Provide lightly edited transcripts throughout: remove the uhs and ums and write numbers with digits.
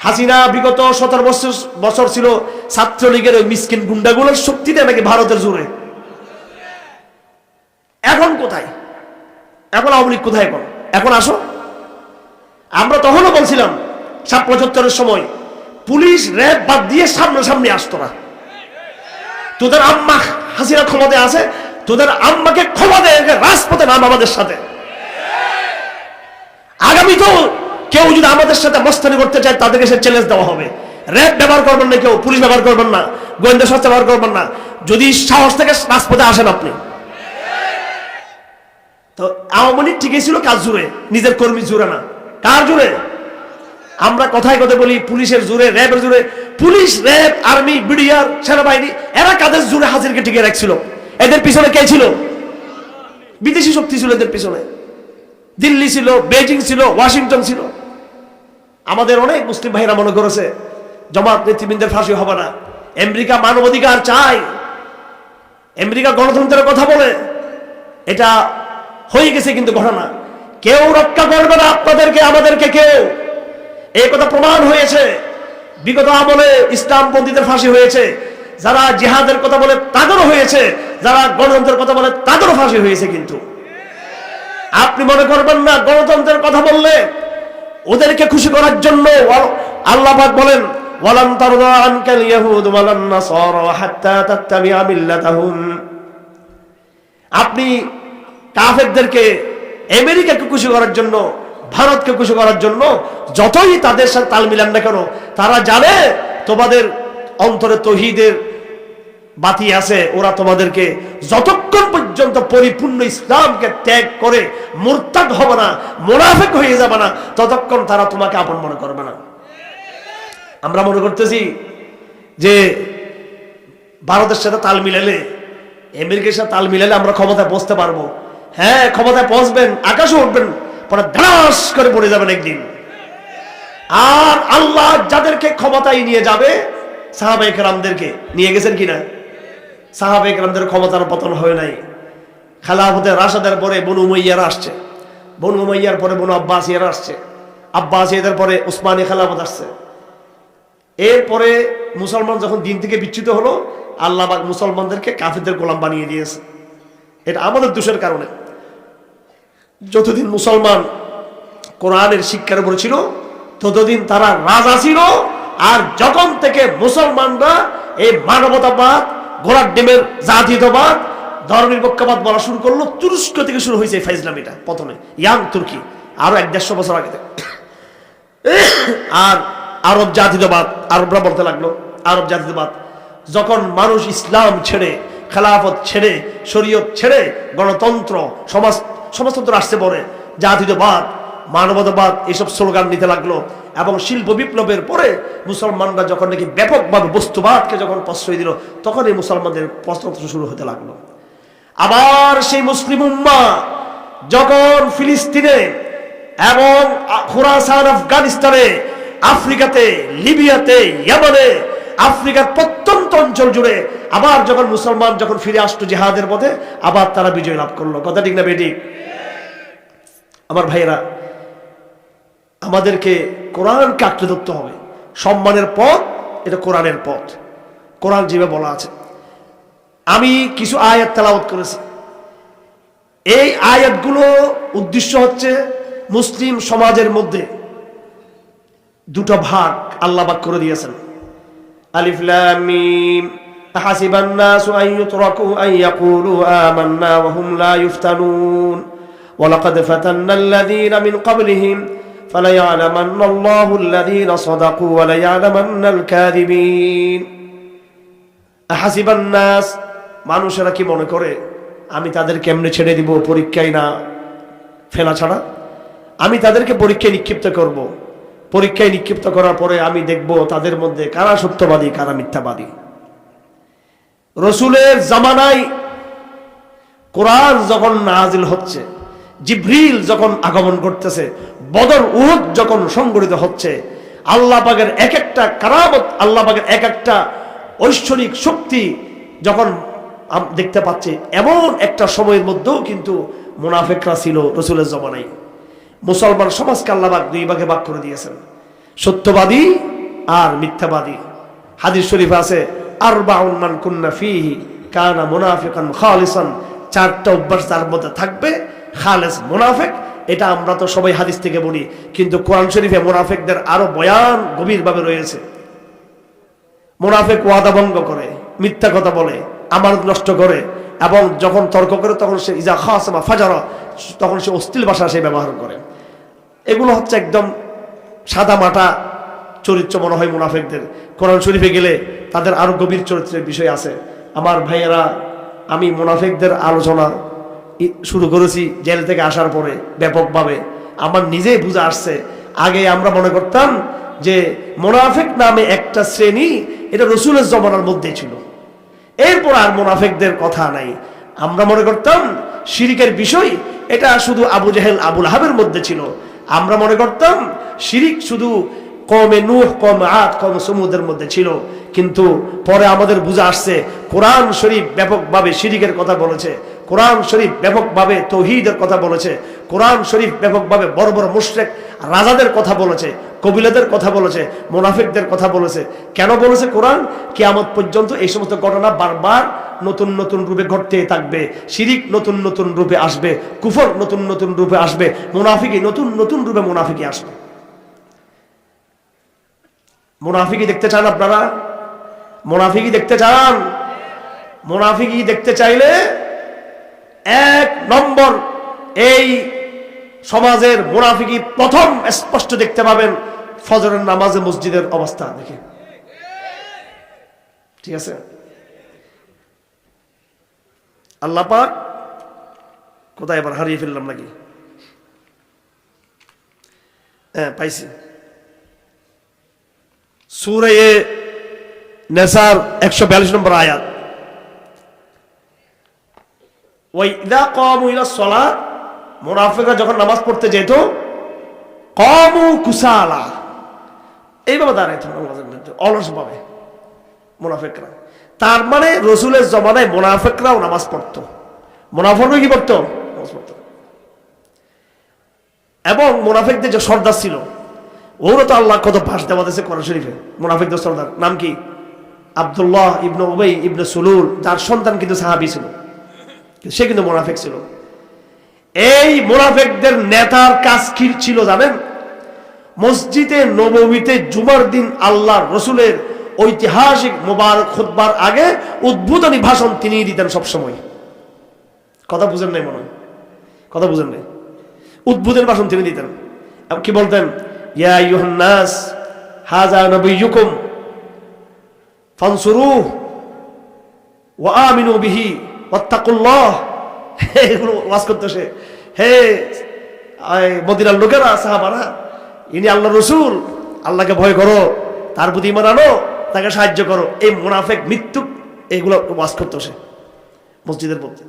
হাসিনা বিগত 17 বছর ছিল ছাত্রলীগের ওই মিসকিন গুন্ডাগুলোর শক্তিতে নাকি ভারতের জোরে। এখন কোথায়? এখন আওয়ামী লীগ কোথায়? এখন আসো। আমরা তখনও বলছিলাম ৭৫-৭ সময় পুলিশ র্যাব বাদ দিয়ে সামনাসামনি আসতো না। তোদের আম্মা হাসিনা ক্ষমতায় আছে, তোদের আম্মাকে ক্ষমতায় রাজপথে নাম আমাদের সাথে। আগামী তো কেউ যদি আমাদের সাথে মস্তানি করতে চায় তাদেরকে সে চ্যালেঞ্জ দেওয়া হবে। র্যাব ব্যবহার করবেন না, কেউ পুলিশ ব্যবহার করবেন না, গোয়েন্দা সংস্থা ব্যবহার করবেন না, যদি সাহস থেকে রাজপথে আসেন আপনি। তো আওয়ামী লীগ ঠিকই ছিল কাজ জুড়ে, নিজের কর্মী জুড়ে না। কার জুড়ে? আমরা কথায় কথা বলি পুলিশের জুড়ে, র্যাবের জুড়ে। পুলিশ, র্যাব, আর্মি, বিডিআর, সেনাবাহিনী এরা কাদের জুড়ে হাসিনাকে টিকে রাখছিল? এদের পিছনে কে ছিল? বিদেশি শক্তি ছিল এদের পিছনে। দিল্লি ছিল, বেজিং ছিল, ওয়াশিংটন ছিল। আমাদের অনেক মুসলিম ভাইরা মনে করেছে জামাত নেতৃবৃন্দের ফাঁসি হবে না। আমেরিকা মানবাধিকার চায়, আমেরিকা গণতন্ত্রের কথা বলে, এটা হয়ে গেছে কিন্তু ঘটনা। কেউ রক্ষা করবে না আপনাদেরকে, আমাদেরকে কেউ। এই কথা প্রমাণ হয়েছে। বিগত আমলে ইসলামপন্থীদের ফাঁসি হয়েছে, যারা জিহাদের কথা বলে তাদেরও হয়েছে, যারা গণতন্ত্রের কথা বলে তাদেরও ফাঁসি হয়েছে। কিন্তু আপনি মনে করবেন না গণতন্ত্রের কথা বললে ওদেরকে খুশি করার জন্য আল্লাহ পাক বলেন ওয়ালান তারদা আনকাল ইয়াহুদ ওয়ালান নাসারা হাত্তা তাত্তাবিআ মিল্লাতাহুম। আপনি কাফেরদেরকে, আমেরিকাকে খুশি করার জন্য, ভারতকে খুশি করার জন্য যতই তাদের সাথে তাল মিলান না কেন, তারা জানে তোমাদের অন্তরে তৌহিদের বাতি আছে। ওরা তোমাদেরকে যতক্ষণ পর্যন্ত পরিপূর্ণ ইসলামকে ত্যাগ করে মুরতাদ হবে না, মুনাফিক হয়ে যাবে না, ততক্ষণ তারা তোমাকে আপন মনে করবে না। আমরা মনে করতেছি যে ভারতের সাথে তাল মিলালে, আমেরিকার সাথে তাল মিলালে আমরা ক্ষমতায় পৌঁছতে পারবো। হ্যাঁ, ক্ষমতায় পৌঁছবেন, আকাশে উঠবেন, পরে ধ্বাস করে পড়ে যাবেন একদিন। আর আল্লাহ যাদেরকে ক্ষমতায় নিয়ে যাবে, সাহাবায়ে কেরামদেরকে নিয়ে গেছেন কিনা? সাহাবায়ে কেরামদের ক্ষমতার পতন হয় নাই। খেলাফতে রাশেদের পরে বনু উমাইয়ারা আসছে, বনু উমাইয়ার পরে বনু আব্বাসিয়ারা আসছে, আব্বাসিয়াদের পরে উসমানী খেলাফত আসছে। এরপরে মুসলমান যখন দিন থেকে বিচ্যুত হলো, আল্লাহ পাক মুসলমানদেরকে কাফিরদের গোলাম বানিয়ে দিয়েছে। এটা আমাদের দোষের কারণে। যতদিন মুসলমান কোরআনের শিক্ষার উপরে ছিল ততদিন তারা রাজা ছিল। আর যখন থেকে মুসলমানরা এই মানবতাবাদ, ঘোড়ার ডিমের জাতীয়তাবাদ, ধর্মনিরপেক্ষবাদ বলা শুরু করলো, তুরস্ক থেকে শুরু হয়েছে এই ফাইজলামিটা। প্রথমে ইয়াং তুর্কি, আরো 100-150 বছর আগে থেকে। আর আরব জাতীয়তাবাদ, আরবরা বলতে লাগলো আরব জাতীয়তাবাদ। যখন মানুষ ইসলাম ছেড়ে, খেলাফত ছেড়ে, শরীয়ত ছেড়ে গণতন্ত্র, সমাজতন্ত্র আসতে পড়ে, জাতীয়তাবাদ, মানবতাবাদ এসব স্লোগান নিতে লাগলো। এবং শিল্প বিপ্লবের পরে মুসলমানরা যখন নাকি ব্যাপকভাবে বস্তুবাদকে যখন প্রশ্রয় দিল, তখন এই মুসলমানদের প্রশ্নতন্ত্র শুরু হতে লাগলো। আবার সেই মুসলিম উম্মাহ যখন ফিলিস্তিনে এবং খুরাসান, আফগানিস্তানে, আফ্রিকাতে, লিবিয়াতে, ইয়ামানে, আফ্রিকার প্রত্যন্ত অঞ্চল জুড়ে আবার যখন মুসলমান যখন ফিরে আসতো জিহাদের পথে, আবার তারা বিজয় লাভ করলো। কথা ঠিক না বেঠিক? আমার ভাইয়েরা, আমাদেরকে কোরআনকে আঁকড়ে ধরতে হবে। সম্মানের পথ এটা কোরআনের পথ, কোরআন যেভাবে বলা আছে। আমি কিছু আয়াত তেলাওয়াত করেছি। এই আয়াতগুলো উদ্দেশ্য হচ্ছে মুসলিম সমাজের মধ্যে দুটো ভাগ আল্লাহ পাক করে দিয়েছেন। আলিফ লাম মিম আহাসিবান নাসু আন ইউতরাকু আন ইয়াকুলু আমান্না ওয়া হুম লা ইফতানুন ওয়া লাকাদ ফাতান্নাল্লাযীনা মিন ক্বাবলিহিম ফালায়ালামান্নাল্লাহুল্লাযীনা সাদাকু ওয়া লায়ালামান্নাল কাযিবিন। আহাসিবান নাস, মানুষেরা কি মনে করে আমি তাদেরকে এমনি ছেড়ে দিব পরীক্ষায় না ফেলা ছাড়া? আমি তাদেরকে পরীক্ষায় নিক্ষিপ্ত করব। পরীক্ষায় নিক্ষিপ্ত করার পরে আমি দেখব তাদের মধ্যে কারা সত্যবাদী, কারা মিথ্যাবাদী। রসুলের জামানায় কোরআন যখন নাজিল হচ্ছে, জিবরিল যখন আগমন করতেছে, বদর উহুদ যখন সংগঠিত হচ্ছে, আল্লাহ পাকের এক একটা কারামত, আল্লাহ পাকের এক একটা ঐশ্বরিক শক্তি যখন দেখতে পাচ্ছে, এমন একটা সময়ের মধ্যেও কিন্তু মুনাফিকরা ছিল রসুলের জামানায়। মুসলমান সমাজকে আল্লাহ পাক দুই ভাগে ভাগ করে দিয়েছেন, সত্যবাদী আর মিথ্যাবাদী। হাদিস শরীফ আছে আরবাউন মান কুন্না ফীহি কানা মুনাফিকান খালিসান, চারটা অভ্যাস যার মধ্যে থাকবে খালেস মুনাফিক। এটা আমরা তো সবাই হাদিস থেকে বলি, কিন্তু কোরআন শরীফে মুনাফিকদের আরো বয়ান গভীরভাবে রয়েছে। মুনাফিক ওয়াদা ভঙ্গ করে, মিথ্যা কথা বলে, আমানত নষ্ট করে, এবং যখন তর্ক করে তখন সে ইজা খাসামা ফাজারা, তখন সে অশ্লীল ভাষা সে ব্যবহার করে। এগুলো হচ্ছে একদম সাদা মাটা চরিত্র মনে হয় মুনাফিকদের। কোরআন শরীফে গেলে তাদের আরো গভীর চরিত্রের বিষয় আছে। আমার ভাইয়েরা, আমি মুনাফিকদের আলোচনা শুরু করেছি জেল থেকে আসার পরে ব্যাপকভাবে। আমার নিজেই বুঝে আসছে, আগে আমরা মনে করতাম যে মুনাফিক নামে একটা শ্রেণী, এটা রসুলের জমানার মধ্যে ছিল, এরপর আর মুনাফিকদের কথা নাই। আমরা মনে করতাম শিরিকের বিষয় এটা শুধু আবু জেহেল আবুল আহাবের মধ্যে ছিল। আমরা মনে করতাম শিরিক শুধু কওমে নূহ, কওমে আদ, কওমে সমুদের মধ্যে ছিল। কিন্তু পরে আমাদের বুঝে আসছে কোরআন শরীফ ব্যাপকভাবে শিরিকের কথা বলেছে, কোরআন শরীফ ব্যাপকভাবে তাওহীদের কথা বলেছে, কোরআন শরীফ ব্যাপকভাবে বড় বড় মুশরিক রাজাদের কথা বলেছে, কবিলাদের কথা বলেছে, মুনাফিকদের কথা বলেছে। কেন বলেছে কোরআন? কিয়ামত পর্যন্ত এই সমস্ত ঘটনা বারবার নতুন নতুন রূপে ঘটতে থাকবে। শিরিক নতুন নতুন রূপে আসবে, কুফর নতুন নতুন রূপে আসবে, মুনাফিকি নতুন নতুন রূপে মুনাফিকি আসবে। মুনাফিকি দেখতে চান আপনারা? মুনাফিকি দেখতে চান? মুনাফিকি দেখতে চাইলে এক নম্বর, এই সমাজের মুনাফিকি প্রথম স্পষ্ট দেখতে পাবেন ফজরের নামাজে মসজিদের অবস্থা দেখে। ঠিক আছে? আল্লাহ পাক কোথায় এবার হারিয়ে ফেললাম নাকি? হ্যাঁ, পাইছি। সূরা নিসার 142 নম্বর আয়াত, ওয়াইদা কামু ইলাস সালাত, মুনাফিকরা যখন নামাজ পড়তে যেত, কামু কুসালা, এইভাবে দাঁড়াইতো নামাজের মধ্যে অলসভাবে মুনাফিকরা। তার মানে রসুলের জমানায় মুনাফিকরাও নামাজ পড়তো। মুনাফিকরা কি পড়তো? নামাজ পড়তো। এবং মুনাফিকদের যে সর্দার ছিল, ওরও তো আল্লাহ কত ভাষ দেওয়া দিয়েছে কোরআন শরীফে। মুনাফিকদের সর্দার নাম কি? আব্দুল্লাহ ইবনে উবাই ইবনে সুলুল, যার সন্তান কিন্তু সাহাবী ছিল, সে কিন্তু মুনাফিক ছিল। এই মুনাফিকদের নেতার কাজ কি ছিল জানেন? মসজিদে নববীতে জুমার দিন আল্লাহর রসুলের ঐতিহাসিক মুবারক খুতবার আগে উদ্বোধনী ভাষণ তিনিই দিতেন সবসময়। কথা বুঝেন নাই মনে হয়? কথা বুঝেন নাই? উদ্বোধনী ভাষণ তিনি দিতেন। কি বলতেন? ইয়া আইয়ুহান নাস হাযা নাবিয়্যুকুম ফানসুরুহু ওয়া আমিনু বিহি ওয়াত্তাকুল্লাহ। এগুলো ওয়াজ করতে সে, হে মদিনার লোকেরা, সাহাবারা, ইনি আল্লাহর রাসূল, আল্লাহকে ভয় করো, তার প্রতি ঈমান আনো, তাকে সাহায্য করো। এই মুনাফিক মৃত্যু এগুলো ওয়াজ করতে সে মসজিদের মধ্যে।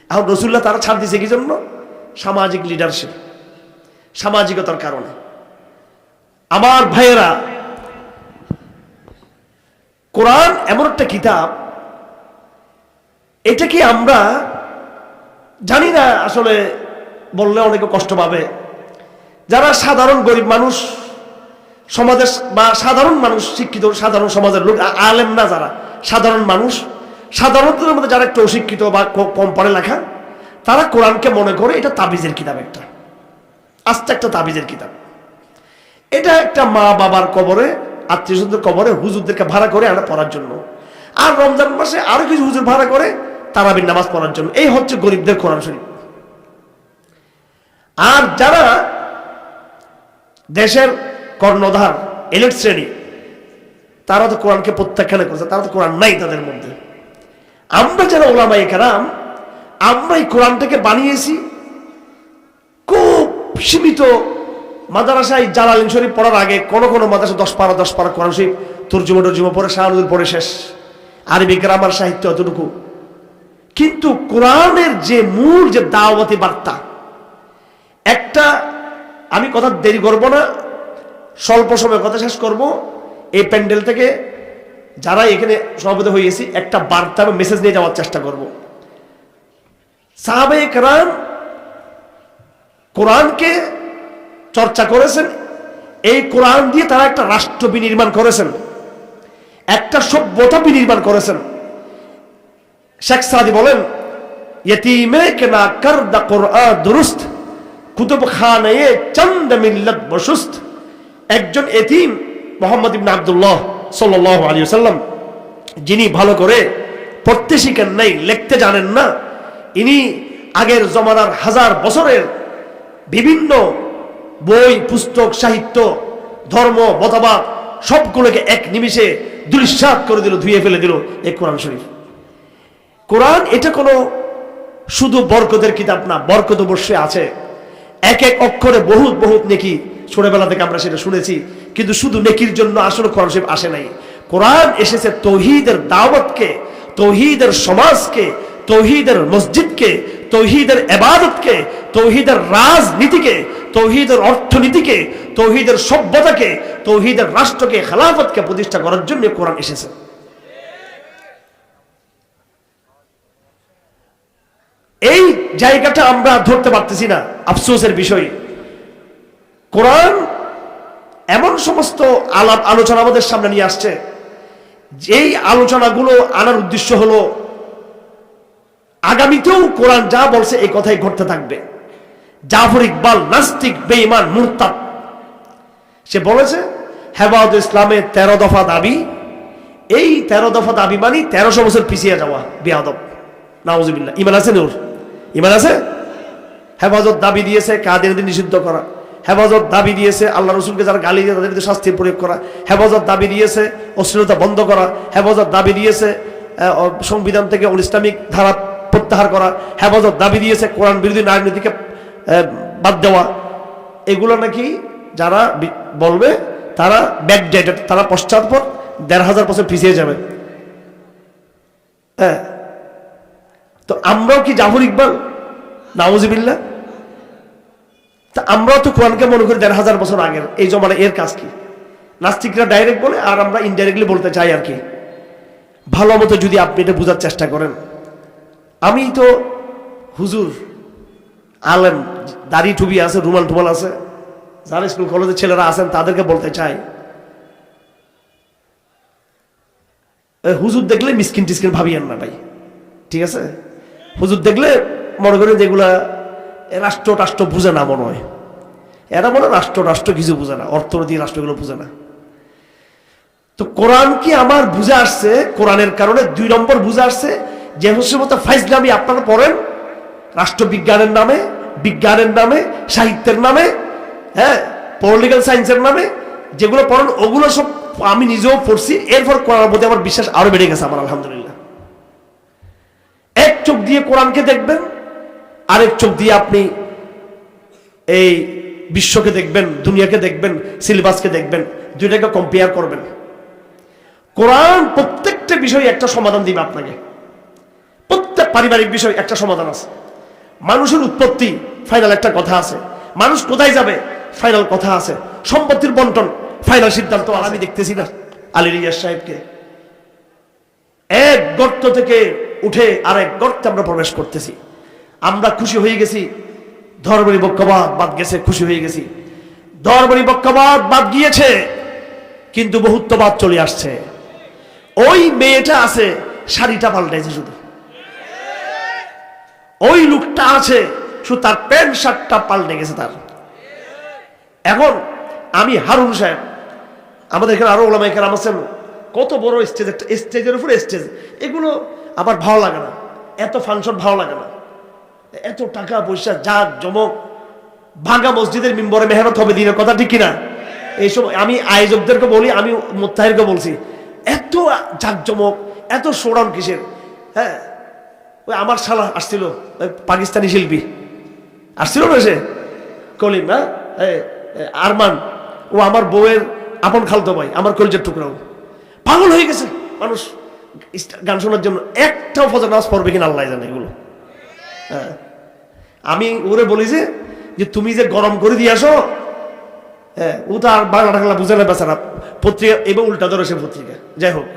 এখন রাসূলুল্লাহ তারা ছাড় দিয়েছে কি জন্য? সামাজিক লিডারশিপ, সামাজিকতার কারণে। আমার ভাইয়েরা, কোরআন এমন একটা কিতাব, এটা কি আমরা জানি না আসলে, বললে অনেকে কষ্ট পাবে। যারা সাধারণ গরিব মানুষ সমাজের, বা সাধারণ মানুষ, শিক্ষিত সাধারণ সমাজের লোক, আলেম না, যারা সাধারণ মানুষ, সাধারণদের মধ্যে যারা একটু অশিক্ষিত বা কম পড়ে লেখা, তারা কোরআনকে মনে করে এটা তাবিজের কিতাব, একটা আস্তে একটা তাবিজের কিতাব। এটা একটা মা বাবার কবরে, আত্মীয় স্বজনদের কবরে হুজুরদেরকে ভাড়া করে আনা পড়ার জন্য, আর রমজান মাসে আরো কিছু হুজুর ভাড়া করে তারাবির নামাজ পড়ার জন্য। এই হচ্ছে গরিবদের কোরআন শরীফ। আর যারা দেশের কর্ণধার, এলিট শ্রেণী, তারা তো কোরআনকে প্রত্যাখ্যান করেছে, তারা তো কোরআন নাই তাদের মধ্যে। আমরা যারা ওলামায়ে কেরাম, আমরা এই কোরআনটাকে বানিয়েছি খুব সীমিত। মাদ্রাসায় জালালিন শরীফ পড়ার আগে কোন কোন মাদ্রাসা 10 পারা কোরআন শরীফ তর্জমা পড়ে, শাহনুল পড়ে শেষ, আরবি গ্রামার সাহিত্য এতটুকু। কিন্তু কোরআনের যে মূল যে দাওয়াতি বার্তা, একটা, আমি কথা দেরি করব না, স্বল্প সময় কথা শেষ করব। এই প্যান্ডেল থেকে যারা এখানে সভাপতি হয়েছি, একটা বার্তা বা মেসেজ নিয়ে যাওয়ার চেষ্টা করব। সাহাবায়ে কেরাম কোরআনকে চর্চা করেছেন, এই কোরআন দিয়ে তারা একটা রাষ্ট্র বিনির্মাণ করেছেন, একটা সভ্যতা বিনির্মাণ করেছেন। শেখ সাদি বলেন, ইয়তীমে কে না করদা কুরআন দুরুস্ত, কুতুব খানে চন্দ মিল্লাত বসুস্ত। একজন এতিম মুহাম্মদ ইবনে আব্দুল্লাহ সাল্লাল্লাহু আলাইহি ওয়াসাল্লাম, যিনি ভালো করে পড়তে শিখেন নাই, লিখতে জানেন না, ইনি আগের জমানার হাজার বছরের বিভিন্ন বই, পুস্তক, সাহিত্য, ধর্ম, মতবাদ সবগুলোকে এক নিমিষে দুলিশাত করে দিল, ধুয়ে ফেলে দিল এই কোরআন শরীফ। কোরআন এটা কোনো শুধু বরকতের কিতাব না, বরকত অবশ্যই আছে, এক এক অক্ষরে বহুত বহুত নেকি, ছোটবেলা থেকে আমরা সেটা শুনেছি, কিন্তু শুধু নেকির জন্য আসলে কোরআন শরীফ আসে নাই। কোরআন এসেছে তৌহিদের দাওয়াতকে, তৌহিদের সমাজকে, তৌহিদের মসজিদকে, তৌহিদের ইবাদতকে, তৌহিদের রাজনীতিকে, তৌহিদের অর্থনীতিকে, তৌহিদের সভ্যতাকে, তৌহিদের রাষ্ট্রকে, খেলাফতকে প্রতিষ্ঠা করার জন্য কোরআন এসেছে। এই জায়গাটা আমরা ধরতে পারতেছি না, আফসোসের বিষয়। কোরআন এমন সমস্ত আলাপ আলোচনা আমাদের সামনে নিয়ে আসছে, যেই আলোচনাগুলো আনার উদ্দেশ্য হলো আগামীতেও কোরআন যা বলছে এই কথাই ঘটতে থাকবে। জাফর ইকবাল নাস্তিক, বেঈমান, মুরতাদ, সে বলেছে হেফাজত ইসলামে 13 দফা দাবি, এই 13 দফা দাবি মানে 1300 বছর পিছিয়ে যাওয়া, বেয়াদব, নাউজুবিল্লাহ। ইমান আছে নূর? ইমান আছে? হেফাজত দাবি দিয়েছে কাদিয়ানদের নিষিদ্ধ করা, হেফাজত দাবি দিয়েছে আল্লাহ রসুলকে যারা গালি দিয়ে তাদের শাস্তি প্রয়োগ করা, হেফাজত দাবি দিয়েছে অশ্লীলতা বন্ধ করা, হেফাজত দাবি দিয়েছে সংবিধান থেকে অনিসলামিক ধারা প্রত্যাহার করা, হেফাজত দাবি দিয়েছে কোরআন বিরোধী রাজনীতিকে বাদ দেওয়া। এগুলো নাকি যারা বলবে তারা ব্যাকডেটেড, তারা পশ্চাৎপদ, 1500 বছর পিছিয়ে যাবে। হ্যাঁ, তো আমরাও কি জাফর ইকবাল? নাউজুবিল্লাহ। তা আমরাও তো কোরআনকে মনে করি 1500 বছর আগের, এই জমানা। এর কাজ কি? নাস্তিকরা ডাইরেক্ট বলে আর আমরা ইনডাইরেক্টলি বলতে চাই আর কি। ভালো মতো যদি আপনি এটা বোঝার চেষ্টা করেন, আমি তো হুজুর, আলেম, দাড়ি টুপি আছে, রুমাল টুমাল আছে, যারা স্কুল কলেজের ছেলেরা আছেন তাদেরকে বলতে চাই, হুজুর দেখলে মিসকিন টিসকিন ভাবিয়েন না ভাই, ঠিক আছে? হুজুর দেখলে মনে করেন যেগুলা রাষ্ট্র রাষ্ট্র বুঝে না, মনে হয় এরা মনে রাষ্ট্র রাষ্ট্র কিছু বুঝে না, অর্থনীতি রাষ্ট্রগুলো বুঝে না। তো কোরআন কি আমার বুঝে আসছে? কোরআনের কারণে 2 নম্বর বুঝে আসছে যে হচ্ছে মতো ফাইজলামি আপনারা পড়েন রাষ্ট্রবিজ্ঞানের নামে, বিজ্ঞানের নামে, সাহিত্যের নামে, হ্যাঁ, পলিটিক্যাল সায়েন্সের নামে যেগুলো পড়েন ওগুলো সব আমি নিজেও পড়ছি। এরপর কোরআনের প্রতি আমার বিশ্বাস আরো বেড়ে গেছে আমার, আলহামদুলিল্লাহ। এক চোখ দিয়ে কোরআনকে দেখবেন, আরেক চোখ দিয়ে আপনি এই বিশ্বকে দেখবেন, দুনিয়াকে দেখবেন, সিলেবাসকে দেখবেন, দুইটাকে কম্পেয়ার করবেন। কোরআন প্রত্যেকটা বিষয়ে একটা সমাধান দিবে আপনাকে। প্রত্যেক পারিবারিক বিষয় একটা সমাধান আছে। মানুষের উৎপত্তি, ফাইনাল একটা কথা আছে। মানুষ কোথায় যাবে, ফাইনাল কথা আছে। সম্পত্তির বন্টন, ফাইনাল সিদ্ধান্ত। আমি দেখতেছি না আলী রিয়াজ সাহেবকে এক গর্ত থেকে উঠে আরেক গর্তে আমরা প্রবেশ করতেছি। আমরা খুশি হয়ে গেছি, ধর্মনিরপেক্ষবাদ বাদ গেছে, খুশি হয়ে গেছি। ধর্মনিরপেক্ষবাদ বাদ গিয়েছে, কিন্তু বহুত্ববাদ চলে আসছে। ওই মেয়েটা আছে, শাড়িটা পাল্টাইছে শুধু। ওই লোকটা আছে, শুধু তার প্যান্ট শার্টটা পাল্টে গেছে তার। এখন আমি হারুন সাহেব, আমাদের এখানে আরো ওলামায়ে কেরাম আছেন, কত বড় স্টেজ, একটা স্টেজের উপরে স্টেজ। এগুলো আমার ভালো লাগে না, এত ফাংশন ভালো লাগে না, এত টাকা পয়সা, জাক জমক, ভাঙা মসজিদের মিম্বরে মেহনত হবে দিনের কথা, ঠিক কিনা? এইসব আমি আয়োজকদেরকে বলি, আমি মুত্তাহিরকে বলছি, এত জাকজমক, এত শোডাউন কিসের? হ্যাঁ, ওই আমার শালা আসছিল, পাকিস্তানি শিল্পী আসছিল না, সে কলিম, হ্যাঁ, আরমান, ও আমার বউয়ের আপন খালতো ভাই, আমার কলিজার টুকরাও। পাগল হয়ে গেছে মানুষ গান শোনার জন্য। একটাও ফজর নামাজ পড়বে কিনা আল্লাহ জানে এগুলো। হ্যাঁ, আমি ওরে বলি যে তুমি যে গরম করে দিয়ে আসো, হ্যাঁ, ও তো আর বাংলা টাংলা বুঝে না বেচারা, পত্রিকা এবার উল্টা ধরে সে পত্রিকা। যাই হোক,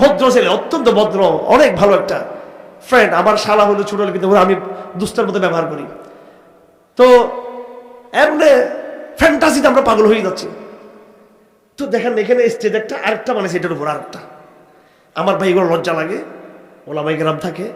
ভদ্র ছেলে, অত্যন্ত ভদ্র, অনেক ভালো একটা ফ্রেন্ড। আমার শালা হলো ছোট, কিন্তু আমি দুষ্টার মতো ব্যবহার করি। তো এমনি ফ্যান্টাসিতে আমরা পাগল হয়ে যাচ্ছি। তো দেখেন এখানে স্টেজ একটা, আরেকটা মানে সেটার উপর আরেকটা। আমার ভাই এগুলো লজ্জা লাগে, ওলামায়ে কেরাম থাকে,